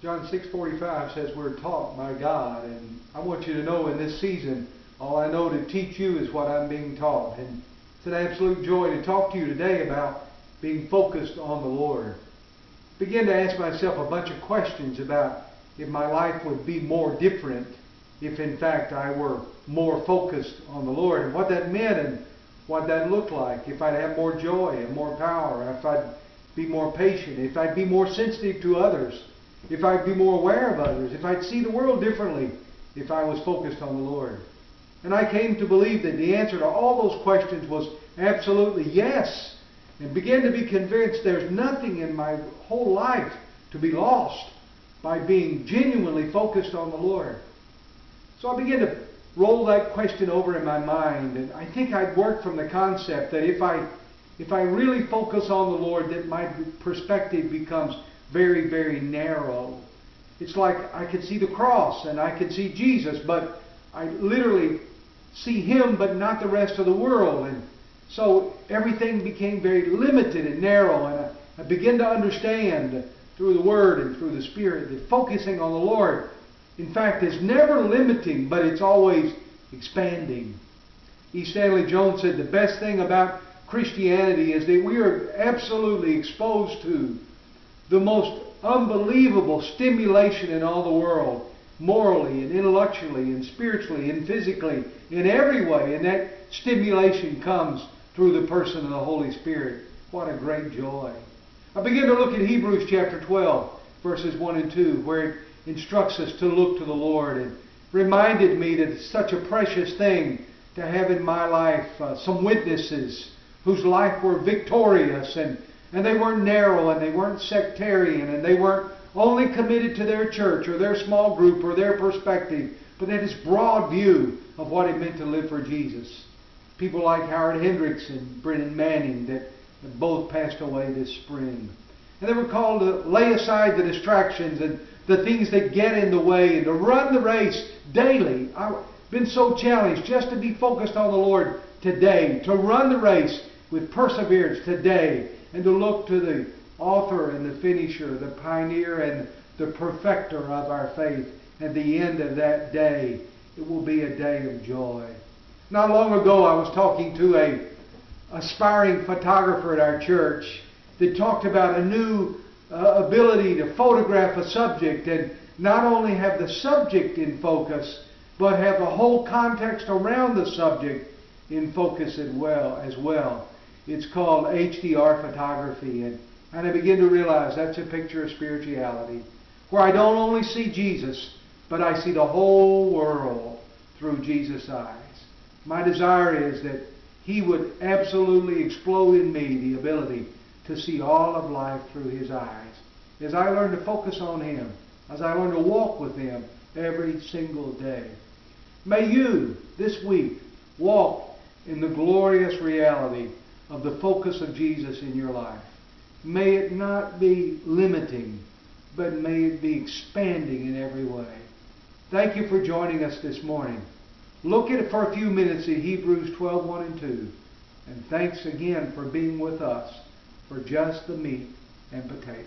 John 6:45 says we're taught by God, and I want you to know in this season, all I know to teach you is what I'm being taught. And it's an absolute joy to talk to you today about being focused on the Lord. Begin to ask myself a bunch of questions about if my life would be more different if in fact I were more focused on the Lord, and what that meant and what that looked like. If I'd have more joy and more power, if I'd be more patient, if I'd be more sensitive to others, if I'd be more aware of others, if I'd see the world differently, if I was focused on the Lord. And I came to believe that the answer to all those questions was absolutely yes, and began to be convinced there's nothing in my whole life to be lost by being genuinely focused on the Lord. So I began to roll that question over in my mind, and I think I'd work from the concept that if I really focus on the Lord, that my perspective becomes very, very narrow. It's like I could see the cross and I could see Jesus, but I literally see Him but not the rest of the world. And so everything became very limited and narrow, and I began to understand through the Word and through the Spirit that focusing on the Lord, in fact, is never limiting, but it's always expanding. E. Stanley Jones said the best thing about Christianity is that we are absolutely exposed to the most unbelievable stimulation in all the world, morally and intellectually and spiritually and physically, in every way. And that stimulation comes through the person of the Holy Spirit. What a great joy. I begin to look at Hebrews chapter 12, verses 1 and 2, where it instructs us to look to the Lord, and reminded me that it's such a precious thing to have in my life some witnesses whose life were victorious, and they weren't narrow, and they weren't sectarian, and they weren't only committed to their church or their small group or their perspective, but they had this broad view of what it meant to live for Jesus. People like Howard Hendricks and Brennan Manning that both passed away this spring. And they were called to lay aside the distractions and the things that get in the way, and to run the race daily. I've been so challenged just to be focused on the Lord today, to run the race with perseverance today, and to look to the author and the finisher, the pioneer and the perfecter of our faith. At the end of that day, it will be a day of joy. Not long ago, I was talking to an aspiring photographer at our church that talked about a new ability to photograph a subject and not only have the subject in focus, but have the whole context around the subject in focus as well. It's called HDR photography, and I begin to realize that's a picture of spirituality, where I don't only see Jesus, but I see the whole world through Jesus' eyes. My desire is that He would absolutely explode in me the ability to see all of life through His eyes, as I learn to focus on Him, as I learn to walk with Him every single day. May you, this week, walk in the glorious reality of the focus of Jesus in your life. May it not be limiting, but may it be expanding in every way. Thank you for joining us this morning. Look at it for a few minutes at Hebrews 12, 1 and 2. And thanks again for being with us for just the meat and potatoes.